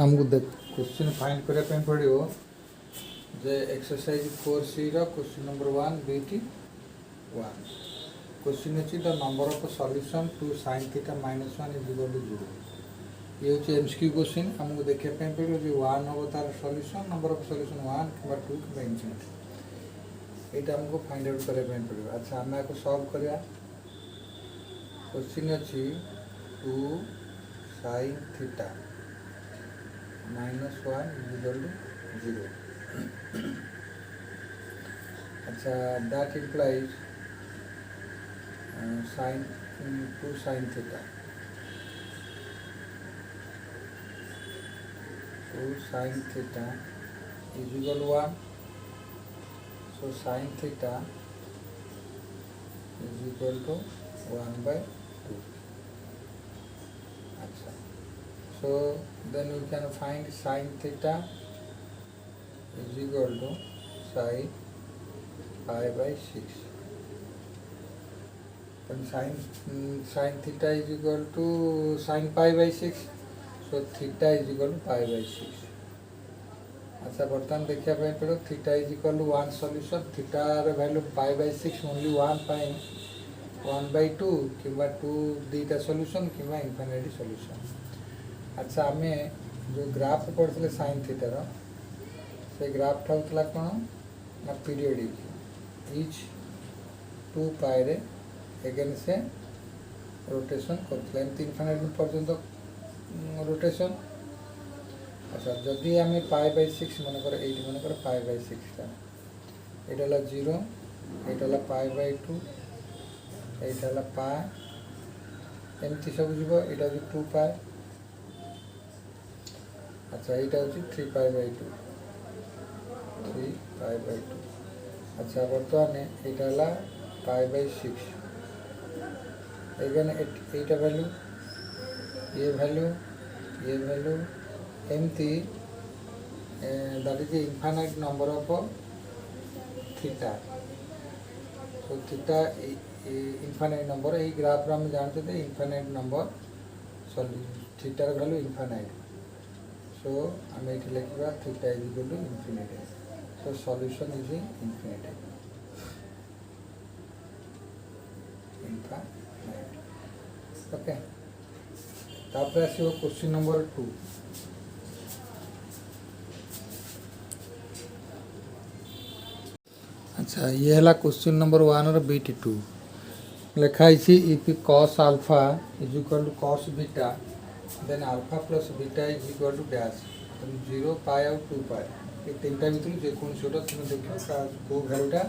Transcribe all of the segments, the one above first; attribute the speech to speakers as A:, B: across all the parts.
A: आमको question find करने पड़ो जे एक्सरसाइज 4C क्वेश्चन नंबर 1 बीटी 1 क्वेश्चन अच्छी the number of solution to sin theta minus 1 is equal to 0 ये हूँ एमसीक्यू क्वेश्चन आमको देखा पड़ो जो 1 हम तार सॉल्यूशन नंबर ऑफ सॉल्यूशन 1 कि 2 कि इनफिनिटी यहाँ आमको फाइंड आउट करने पड़ो। अच्छा आम आपको सॉल्व करा क्वेश्चन अच्छी 2 sin theta minus 1 is equal to 0। अच्छा that implies sin 2 sin theta 2 sin theta is equal to 1। So sin theta is equal to 1/2। अच्छा so then we can find sin theta is equal to sin pi/6 then sin theta is equal to sin pi/6 so theta is equal to pi/6। अच्छा बर्तमान देखा पड़ो theta is equal to 1 solution थीटार value pi/6 only 1 pi 1/2 कि 2 theta solution कि infinity solution. अच्छा आम जो ग्राफ पढ़ते साइन थीटार से ग्राफ होता कौन ना पीरियडिक इच 2 पाए एगेन से रोटेशन करते इनफिनिटी पर्यंत रोटेशन। अच्छा जदि आम pi/6 मनकर ये मनकर pi/6 यहाँ 0 यहाँ pi/2 यहाँ पाए एमती सब जीव यहाँ हूँ 2 पाए। अच्छा यहाँ हूँ 3 pi/2 3 pi/2। अच्छा बर्तमान यहाँ pi/6 एगेन यहाँ वैल्यू ये वैल्यू एमती that is infinite number of theta. तो थीटा इनफाइनाइट नंबर यही ग्राफ में जानते इनफाइनाइट नंबर थीटार वैल्यू इनफाइनाइट। सो आम ये लिखा theta is equal to infinity. So solution is infinity infinite. Okay तापर आसो क्वेश्चन नंबर 2। अच्छा ये है क्वेश्चन नंबर 1 बीटी 2 लिखाई if cos alpha is equal to cos beta then alpha plus beta is equal to dash 0 pi और 2 पाए ये तीनटा भर जेको तुम देख कौ भैल्यूटा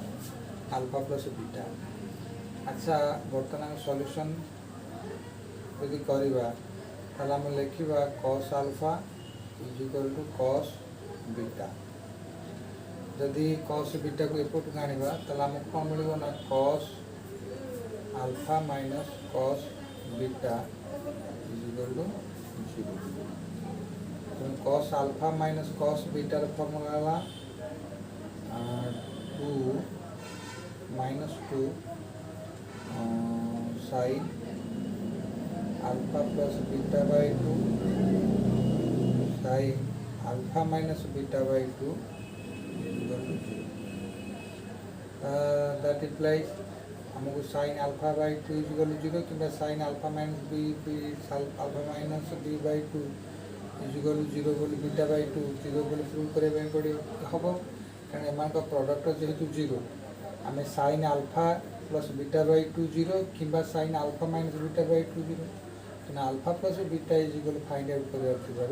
A: अल्फा प्लस बीटा। अच्छा बर्तमान सॉल्यूशन यदि करवा आम लिखा cos alpha is equal to cos beta. जदि cos बीटा को एपटू आने आमको कौन मिले ना cos alpha minus cos beta is equal to 0। cos alpha minus cos बीटार formula 2 minus 2 sin alpha plus बीटा/2 sin अल्फा माइनस बीटा/2 इक्वल टू 0। दैट इम्प्लाइज हमको sin अल्फा/2 इज इक्वल टू 0 कि sin alpha minus alpha minus b/2 is equal to 0 बोली बीटा/2 0 बोली prove करने पड़ो हम कारण एम प्रडक्ट जेहेतु 0 आम sin अल्फा प्लस बीटा/2 0 कि sin अल्फा माइनस बीटा/2 0 कि alpha plus beta is equal find out कर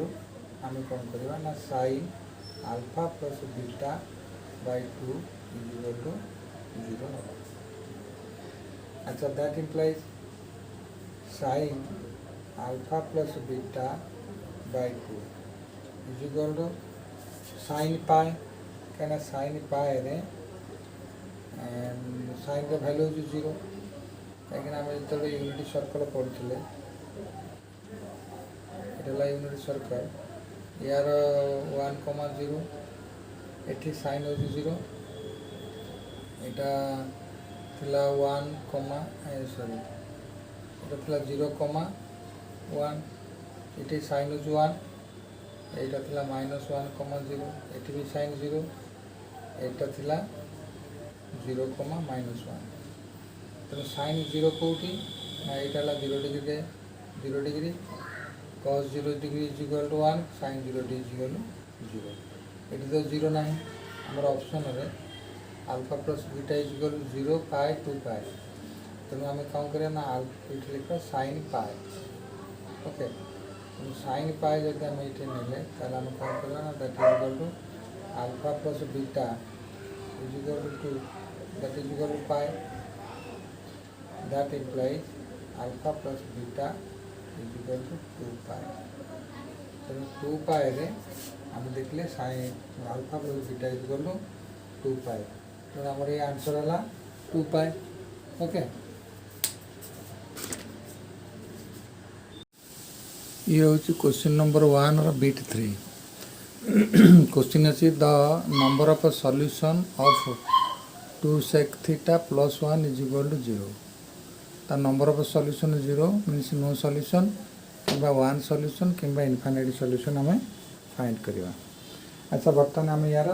A: आम कौन करवा ना sin alpha plus beta is equal to 0 हम। अच्छा that implies sin alpha plus beta is equal to sin पाए क्या sin पाए sin वैल्यू हूँ 0 कहीं आम जो यूनिट सर्कल पढ़ते ये यूनिट सर्कल यार 1,0 एटी sin हूँ 0 यहाँ 1, सॉरी এটা 0,1 এটি sin হচ্ছে 1 এইটা थिला -1, 0 एटी भी sin 0 এইটা थिला 0, -1 तेणु sin 0 कौटी ना यहाँ 0 degree 0 degree cos 0 degree is equal to 1 sin 0 is equal to 0 ये तो 0 ना आमर ऑप्शन रे alpha plus beta is equal to 0 pi 2 pi तेणु आम कौन करें ना ये लिखा sin pi okay sin pi जब आम ये नेले आम कौन करवा ना that is equal to alpha plus beta is equal to 2 that is equal to pi that implies alpha plus beta is equal to 2 pi तेणु 2 pi रे आम देखले sin alpha plus beta is equal to 2 pi तेणु आमर ये answer है 2 pi okay ये हूँ क्वेश्चन नंबर 1 और बिट 3 क्वेश्चन अच्छी the number of solution of 2 sec theta plus 1 is equal to 0 the number of solution is 0 means no solution किंबा 1 solution किंबा infinite solution हमें फाइंड करिवा अच्छा बर्तमान हमें यार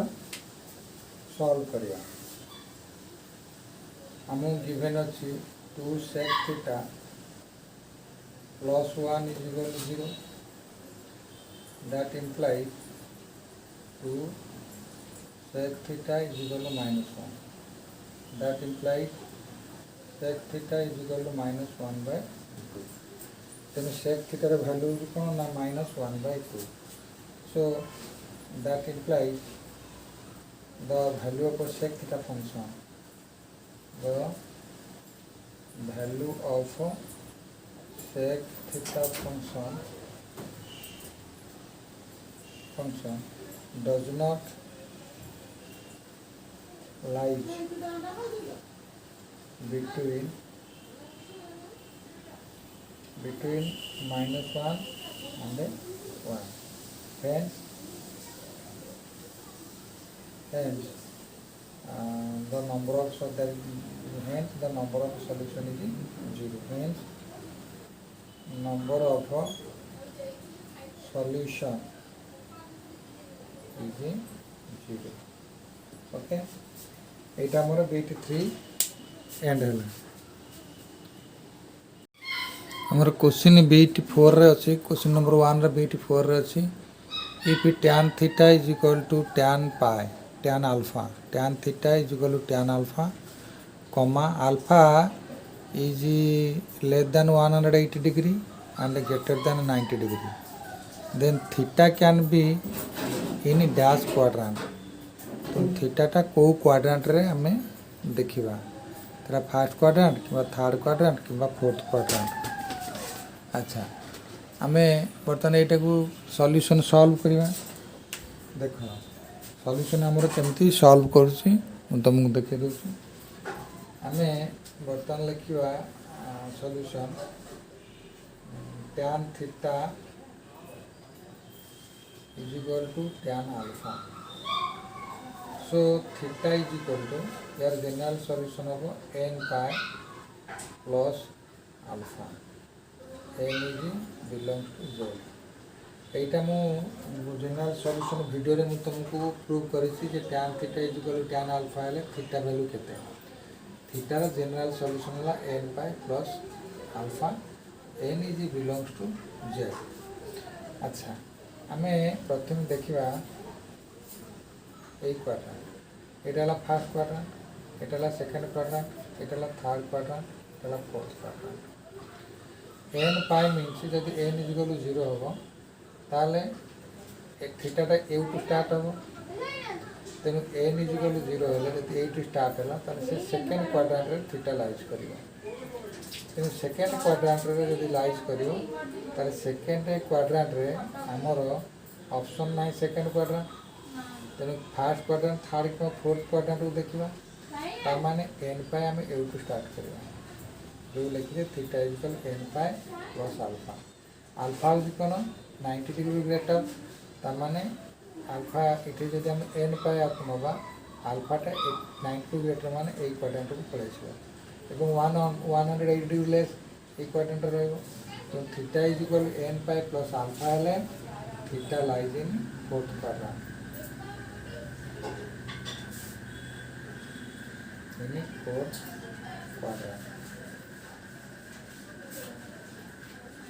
A: सॉल्व करिवा हमें गिवन अछि 2 sec theta plus 1 is equal to 0 that implies 2 sec theta is equal to -1 that implies sec theta is equal to -1 by 2 तेणु sec theta रे वैल्यू कौन ना -1 by 2 so that implies the value of a sec theta function the value of sec theta function does not lies between -1 and 1 hence the number of solution is 0 hence number of solution is 0 okay एटा हमर bit 3 and है हमर question bit 4 रे अछि question number 1 रे bit 4 रे अछि if tan theta is equal to tan pi tan alpha tan theta is equal to tan alpha comma alpha is less than 180 degree and greater than 90 degree then theta can be in dash quadrant तो थीटाटा को quadrant रे हमें देखिबा तेरा first quadrant कि third quadrant कि fourth quadrant अच्छा आमे बर्तमान एटा को सॉल्यूशन सॉल्व करबा देखो सॉल्यूशन हमर केमती सॉल्व करछि तुमको देखे दोछि आमे बर्तमान लिखिबा solution tan theta is equal to tan alpha so theta is equal to your general solution of n pi plus alpha n is belongs to z एटा मु जनरल सॉल्यूशन वीडियो रे मु तुमको प्रूव करिछि जे tan theta is equal to tan alpha हेले theta value केते theta रा general solution होला n pi plus alpha n is belongs to z अच्छा हमें प्रथम देखिबा एक क्वाड्रेंट एटा फर्स्ट क्वाड्रेंट एटा सेकंड क्वाड्रेंट एटा थर्ड क्वाड्रेंट एटा फोर्थ क्वाड्रेंट n पाई means जब n इज इक्वल टू 0 होबो ताले एक थीटाटा एटू स्टार्ट होबो तेनु n इज इक्वल टू 0 हेले जब एटू स्टार्ट होला ताले से सेकंड क्वाड्रेंट रे थीटा लाइज करिवो तेनु सेकंड क्वाड्रेंट रे जब लाइज करिवो ताले सेकंड क्वाड्रेंट रे हमर ऑप्शन नाही सेकंड क्वाड्रेंट तेणु फास्ट क्वाड्रेंट थर्ड कि फोर्थ क्वाड्रेंट को देखा तार माने एन पाई आम एटू स्टार्ट करवा जो लिखिए theta is equal n pi plus alpha alpha हूँ कौन 90 डिग्री ग्रेटर तार माने अल्फा ये जब आम एन पाई आपको नवा अल्फाटा 90 डिग्री ग्रेटर माने ए क्वाड्रेंट को plus 180 degree less a quadrant रही तो theta is equal n pi plus alpha हेले theta lies in fourth quadrant. In fourth quadrant.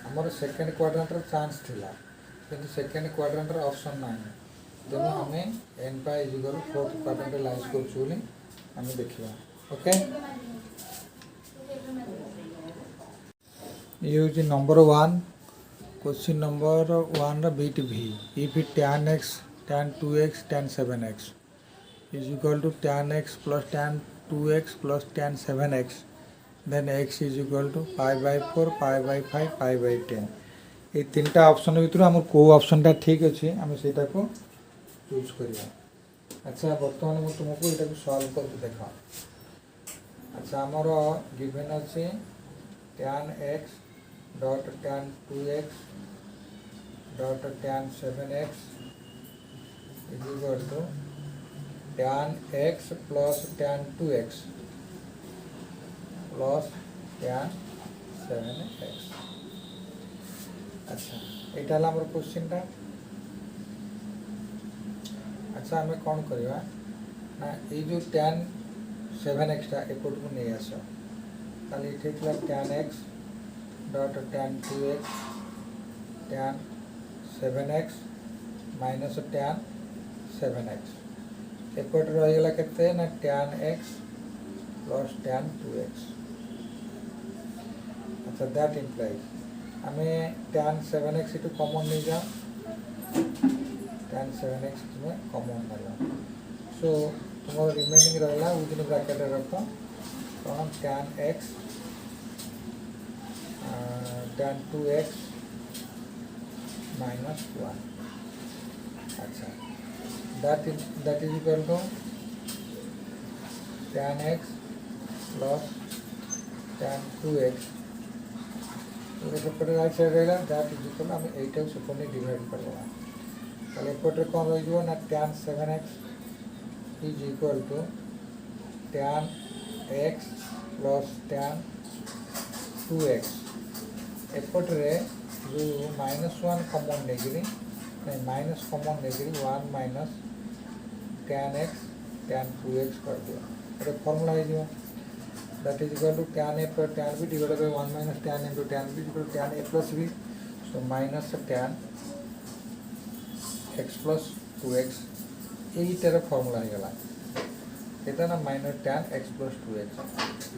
A: आमर सेकेंड क्वाड्रांट चांस थिला किंतु सेकेंड क्वाड्रांट ऑप्शन नाही तेणु आम एन पाई इजिकल फोर्थ क्वाड्रांट लाइज करूँ आम देखा ओके ये हूँ नंबर 1 क्वेश्चन नंबर 1 बीट भी if tan x tan 2x tan 7x is equal to tan x plus tan 2x plus tan 7x then x is equal to pi by 4 pi by 5 pi by 10 ये तीनटा option भितर आम को ऑप्शनटा ठीक अच्छे आम से चूज करवा अच्छा बर्तमान मुझे तुमको यहाँ सॉल्व कर देख अच्छा आमर गिवन अच्छे tan x dot tan 2x dot tan 7x is equal to tan x plus tan 2x plus tan 7x अच्छा यहाँ आम क्वेश्चन टा अच्छा आम कौन करवा ना ये जो tan 7x टा एपट को नहीं आस ताले ये tan x dot tan 2x tan 7x minus tan 7x एपट रहीगला के ना tan x plus tan 2x अच्छा दैट इम्प्लाइज आम tan 7x इटू कॉमन नहीं जा tan 7x तुम्हें कॉमन ना सो तुम रिमेनिंग रहा विदिन ब्रैकेट रख कौन tan x tan 2x minus 1 अच्छा that is equal to tan x plus tan 2x सेपटे राइट साइड रहा दैट इज इक्वल आम यहीटा सेपटे डिवाइड करवा ताले एपटे कौन रही ना tan 7x is equal to tan x plus tan 2x एपटे जो -1 कॉमन नहीं माइनस कॉमन नहीं 1 minus tan x tan 2x कर दिया ये फॉर्मूला हो that is equal to tan a plus tan b divided by 1 minus tan into tan b equal to tan a plus b so minus tan x plus 2x यही तरह formula हो गला कहता ना minus tan x plus 2x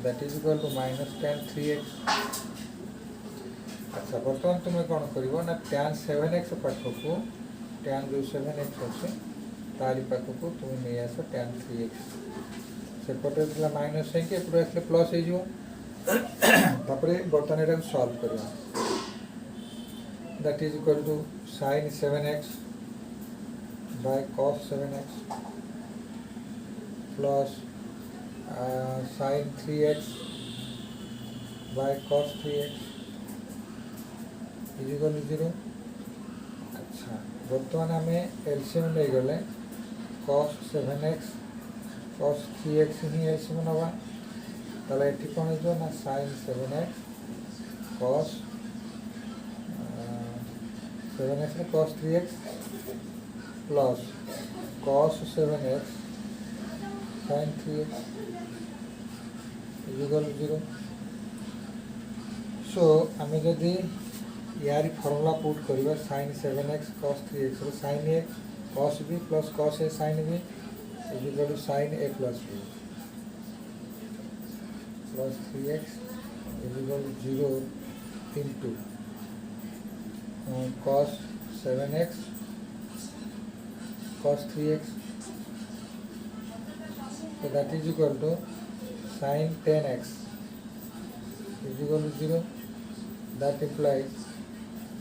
A: that is equal to minus tan 3x अच्छा बर्तमान तुम्हें कौन कर ना tan 7x पाखक tan जो 7x अच्छे तारी पाखक तुम नहीं आस tan 3x सेपटे माइनस है कि एपटे आसले प्लस हो बर्तमान यहाँ सॉल्व करवा that is equal to sin 7x by cos 7x plus sin 3x by cos 3x is equal to 0 अच्छा बर्तमान आम एलसीएम ले गले cos 7x cos 3x ही एलसीएम नवा ताले एटी कौन हो ना sin 7x cos 7x रे cos 3x plus cos 7x sin 3x is equal to 0 so आम जदि यार फॉर्मूला पुट करवा sin 7x cos 3x sin a cos b plus cos a sin b is equal to sin a plus b plus 3x is equal to 0 into cos 7x cos 3x so that is equal to sin 10x is equal to 0 that implies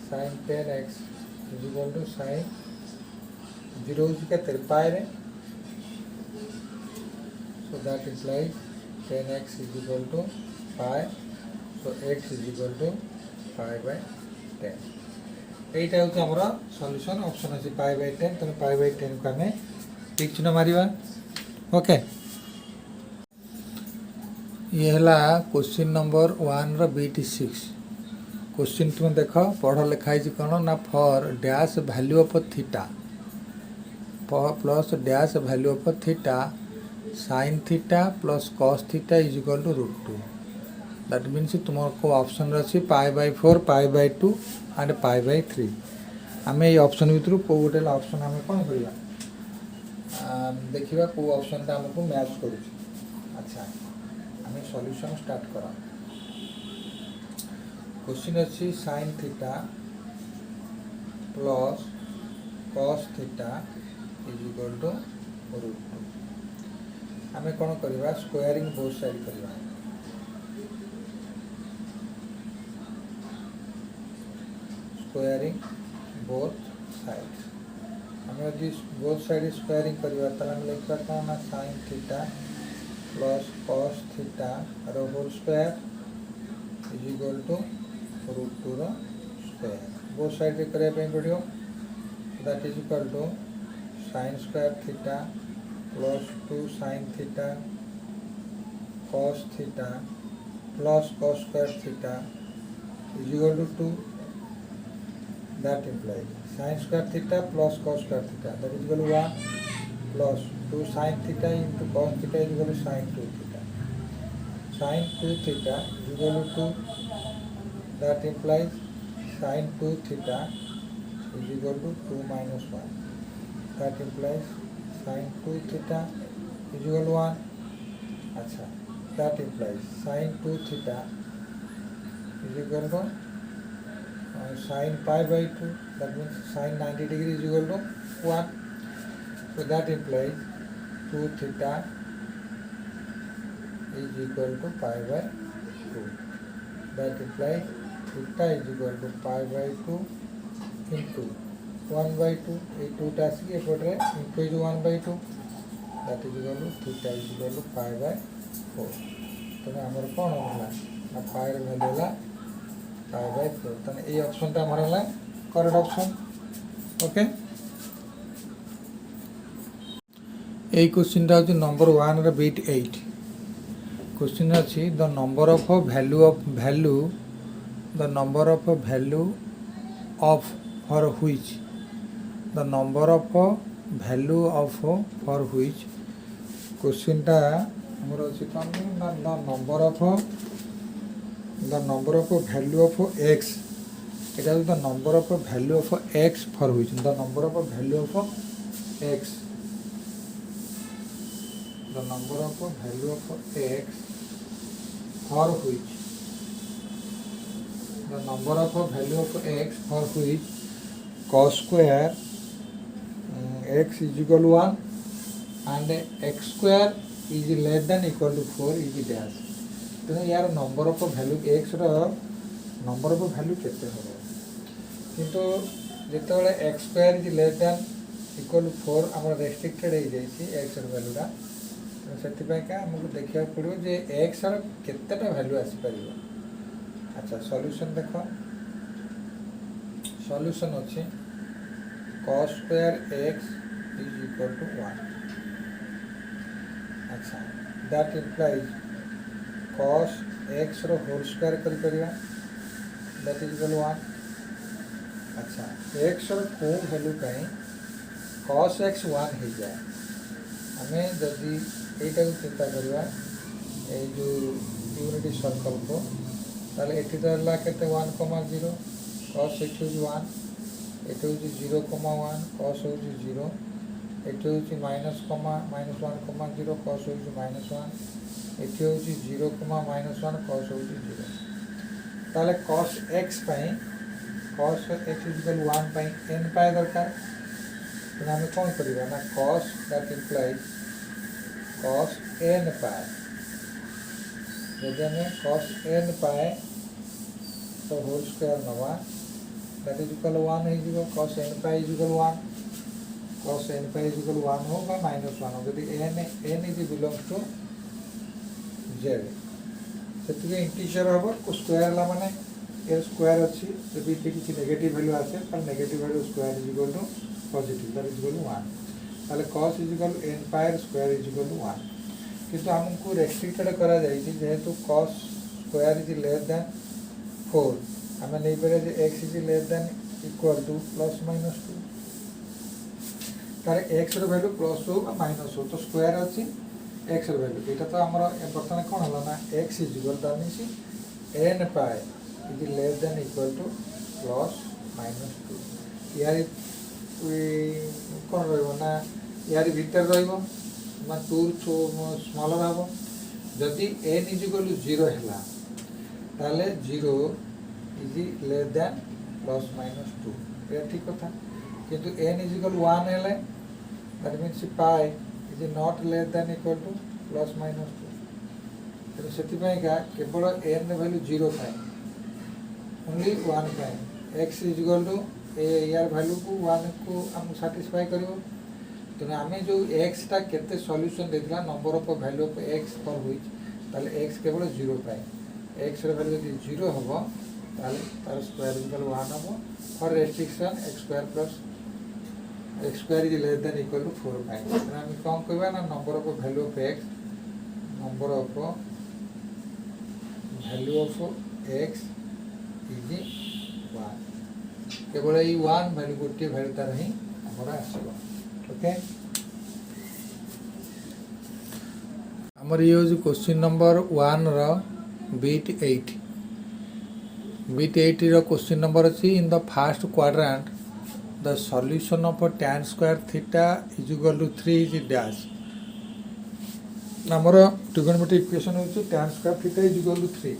A: sin 10x is equal to sin 0 के पाए रे so that implies 10x is equal to pi so x is equal to pi by 10 এইটা হচ্ছে আমরা solution option আছে pi by 10 তো pi by 10 को हमें टिक चिन्ह मारिबा ओके ये हला क्वेश्चन नंबर 1 रो बीटी 6 क्वेश्चन तुम देख पढ़ लिखाई कौन ना for dash value of theta plus dash value of theta sine theta plus cos theta is equal to √2 that means तुमको ऑप्शन अच्छी π/4 π/2 एंड π/3 आम ये ऑप्शन भितर कौ गोटे ऑप्शन आम कौन करवा देखा कौ ऑप्शन टा आमको मैच कर। अच्छा आम सॉल्यूशन स्टार्ट करा क्वेश्चन अच्छी sine theta plus cos theta is equal to √2 आम कौन करवा स्क्वायरिंग बोथ साइड करवा स्क्वायरिंग बोथ साइड आम यदि बोथ साइड स्क्वायरिंग करवा तो आम लिखा कौन ना sine theta plus cos theta रो whole square is equal to √2 रो स्क्वायर बोथ साइड रे करबा पड़ो that is equal to sine square theta plus 2 sine theta cos theta plus cos square theta is equal to 2 that implies sin square theta plus cos square theta that is equal to 1 plus 2 sin theta into cos theta is equal to sin 2 theta sin 2 theta is equal to 2 that implies sin 2 theta is equal to 2 minus 1 that implies sin 2 theta is equal to 1 अच्छा that implies sin 2 theta is equal to sin π/2 that means sin 90 degree is equal to 1 so that implies 2 theta is equal to π/2 that implies theta is equal to π/2 into 1/2 ये 2 टा आसिक एपटे into is 1/2 that is equal to theta is equal to π/4 तेना हमर कोन होला ना π र value होला π/4 तने A option टा हमर होला करेक्ट ऑप्शन ओके ए क्वेश्चन टा हो नंबर 1 रे बिट 8 क्वेश्चन अछि the number of value the number of value of for which the number of value of for which question टा हमर अछि कोन ना the number of value of x এটা the number of value of x for which the number of value of x the number of value of x for which the number of value of x for which cos square x is equal to 1 and x square is less than equal to 4 is dash तो यार number of value x रो number of value केते हो किंतु जेतेबेले x square is less than equal to 4 हमर restricted हो जाई छी x रो वैल्यू रा तो सेति पय का हमको देखिया पड़ो जे x रो केतेटा वैल्यू आसी परिबो अच्छा सॉल्यूशन देखो सॉल्यूशन अच्छे cos square x is equal to 1 अच्छा that implies cos x रो होल स्क्वायर कर परिया that is equal to 1 अच्छा x रो को वैल्यू कहीं cos x 1 हो जाए हमें जदि एटा को चिंता करवा ए जो यूनिटी सर्कल को ताले एठी दरला केते 1, 0 cos x is 1 एठी होची 0, 1 cos होची 0 एठी होची -1, 0 cos होची -1 एठी होची 0, -1 cos होची 0 ताले cos x पई cos x is equal to 1 पई n पाए दरकार तो हम कोन करिवा ना cos that implies cos n पाए यदि हमें cos n पाए तो होल स्क्वायर नवा दैट इज इक्वल 1 है zero cos n pi is equal 1 cos n pi is equal 1 होगा -1 होगा यदि n is belongs to z सेति इंटीजर होबो को स्क्वायर ला माने ए स्क्वायर अछि जदि किछि नेगेटिव वैल्यू आसे पर negative value square is equal to positive that is equal to 1 ताले cos is equal n pi square is equal to 1 किंतु हमको रेस्ट्रिक्टेड करा जाई जेहेतु cos square is less than 4 आम नहीं पारे x is less than equal to plus minus two तार एक्स वैल्यू प्लस हो माइनस हो तो स्क्वायर अच्छी एक्स वैल्यू यहाँ तो आम बर्तमान कौन है ना x is equal that means n pi is less than equal to plus minus two यार कौन रहा यार भितर रहा टू स्मलर हम जदि n is equal to zero है ताले zero is less than plus minus two ये ठीक कथा किंतु एन इज इक्वल वन है that means pi is not less than equal to plus minus two तो से केवल एन वैल्यू जीरो थाए only one pi x is equal to यार वैल्यू को वन को आम साटिस्फाई कर तेना आम जो एक्स टा केते सॉल्यूशन देथिला number of value of x for which ताले एक्स केवल जीरो पाए एक्स वैल्यू यदि जीरो हम ताले तार स्क्वायर इक्वल वन हम for restriction x square plus x square is less than equal to 4 पाए तेना आम कौन कहबा ना number of value of x number of value of x is one केवल ये वन वैल्यू गोटे वैल्यू तार ही आमर आसो ओके आमर ये हूँ क्वेश्चन नंबर 1 बीट 8 बीट 8 क्वेश्चन नंबर अच्छी in the first quadrant the solution of tan square theta is equal to 3 is dash आमर ट्रिगोनोमेट्रिक इक्वेशन हूँ tan square theta is equal to 3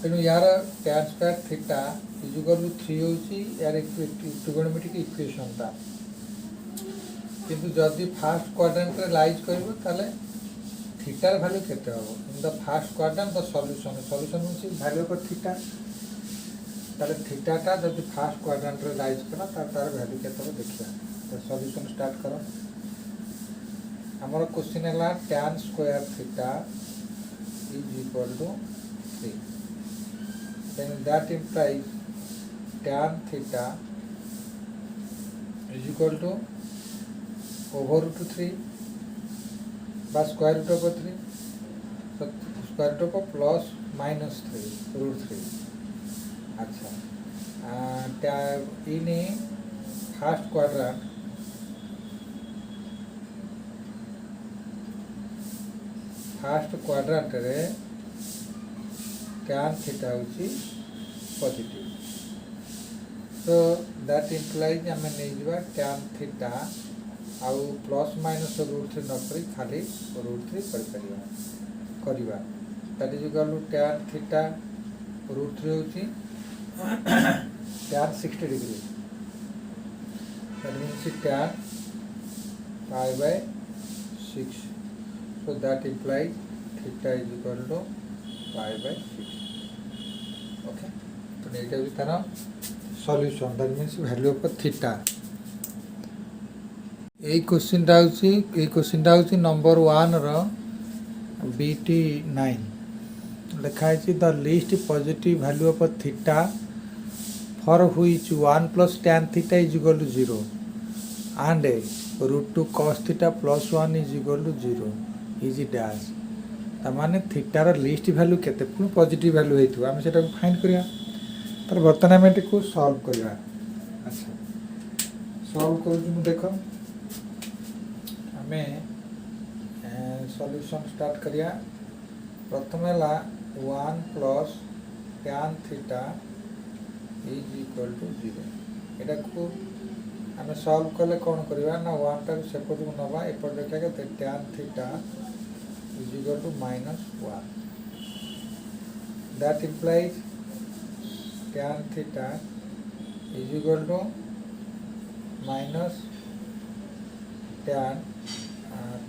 A: तेणु यार tan square theta is equal to 3 हूँ यार trigonometric equation टा किंतु जदि first quadrant रे लाइज करिवो ताले थीटार वैल्यू केते हो in the fast quadrant the solution means value of theta ताले थीटाटा जदि फास्ट क्वाड्रेंट रे लाइज करा तार वैल्यू केते हो देखिया तो सॉल्यूशन स्टार्ट करो हमर क्वेश्चन है tan square theta is equal to 3 then that implies tan theta is equal to over root 3 by square root of 3 so square root of plus minus 3 root 3 अच्छा in a first quadrant रे tan theta होची positive so that implies आम नहीं tan theta आउ plus minus root 3 नक खाली root 3 करवा that is equal to tan theta root 3 होची tan 60 degree that means tan pi by 6 so that implies theta is equal to pi by 6 okay तो एटा भी तार solution that means value of theta यही क्वेश्चनटा हूँ number 1 BT 9 लिखाई the list positive value of theta for which 1 plus tan theta is equal to 0 and root 2 cos theta plus 1 is equal to 0 is dash तार थीटार least value केते पुणी positive value होइथो आमे सेटा फाइंड करिया तर वर्तमान आमे एटाको सॉल्व करिया अच्छा सॉल्व करू देखो आमे सॉल्यूशन स्टार्ट करिया प्रथम है 1 plus tan theta is equal to 0 एटा को आमे सॉल्व कले कौन करिया ना 1 टा सेपट को नबा एपट देखा के tan theta is equal to minus 1 that implies tan theta is equal to minus tan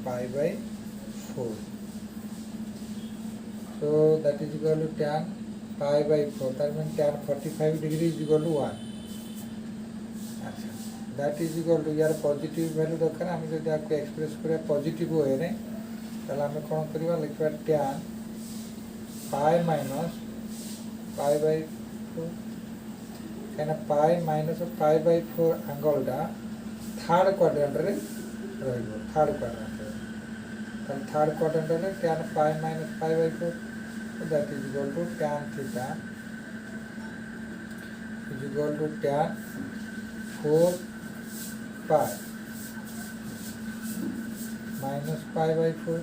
A: pi by 4 so that is equal to tan pi by 4 that means tan 45 degree is equal to 1 अच्छा that is equal to यार positive value दरकार आम जब आपको express करिया positive way रे ताले आम कौन करवा लिखा tan pi minus pi by 4 क्या पाई माइनस पाई बाय 4 एंगलटा थर्ड क्वाड्रेंट रे रहिबो थर्ड क्वाड्रेंट रे थर्ड क्वाड्रेंट रे tan pi minus pi by 4 that is equal to tan theta is equal to tan 4 pi minus pi by 4,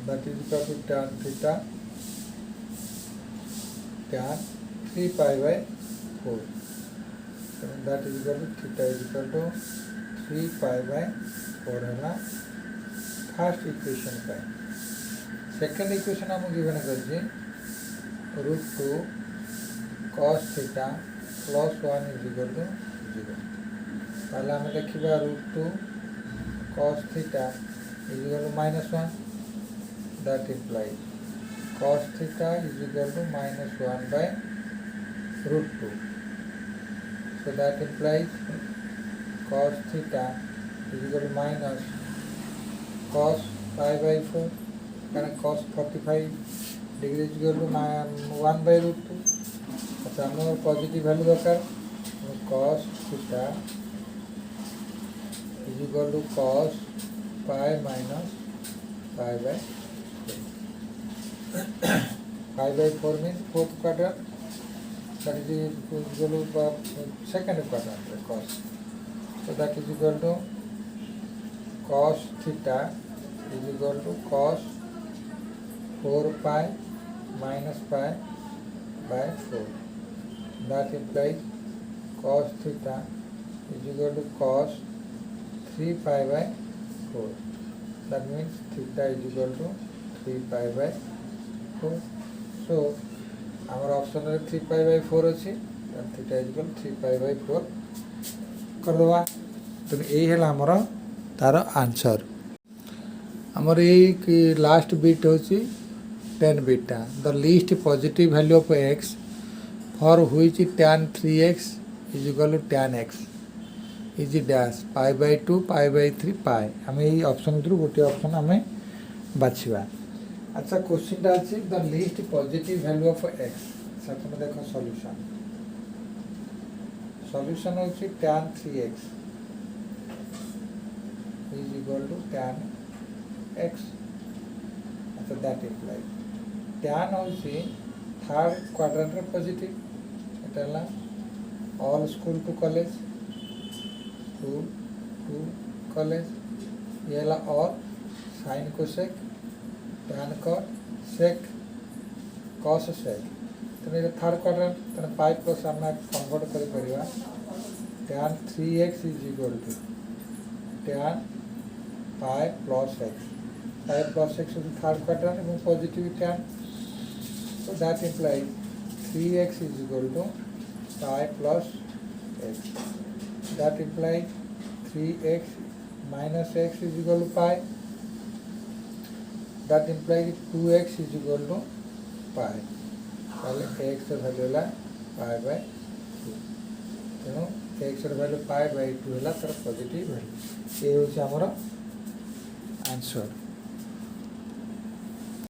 A: that is equal to tan theta tan 3 pi by 4, and that is equal to theta is equal to 3 pi by 4 है first equation पे। Second equation आम given कर √2 cos theta plus 1 is equal to 0। पहले आम देखा √2 cos theta is equal to -1, that implies cos theta is equal to -1 by √2, so that implies cos theta is equal to minus cos pi by 4, कारण cos 45 degree is equal to 1 by √2। अच्छा हमें positive value दरकार, cos theta is equal to cos pi minus pi by 4. Pi by 4 means fourth quadrant, that is equal to second quadrant cos, so that is equal to cos theta is equal to cos 4 pi minus pi by 4, that implies cos theta is equal to cos 3 pi by 4, that means theta is equal to 3 pi by 4, so our option है 3 pi by 4 अच्छी, then theta is equal to 3 pi by 4 कर दवा। तो यही है हमारा तार answer. आमर ये लास्ट बिट होची 10 beta, the least positive value of x for which tan 3x is equal to tan x is dash pi by 2 pi by 3 pi. आम यही ऑप्शन भर गोटे ऑप्शन आम बाछा। अच्छा क्वेश्चन अच्छी the least positive value of x, तुम देख सॉल्यूशन, सॉल्यूशन होची tan 3x is equal to tan x, अच्छा दैट इम्प्लाइज tan होची थर्ड क्वाड्रेंट रे पॉजिटिव, एटा all school to college, school to college, ये और sine cosec tan cot sec cos sec, तो ये थर्ड क्वाड्रेंट तो 5 प्लस आम कन्वर्ट कर परिवा tan 3x is equal to tan pi plus x, pi plus x is third quadrant and positive tan, so that implies 3x is equal to pi plus x, that implies 3x minus x is equal to pi, that implies 2x is equal to pi, पहले x value है pi by 2, तेणु x value pi by 2 है तर positive value, ये हूँ आमर answer.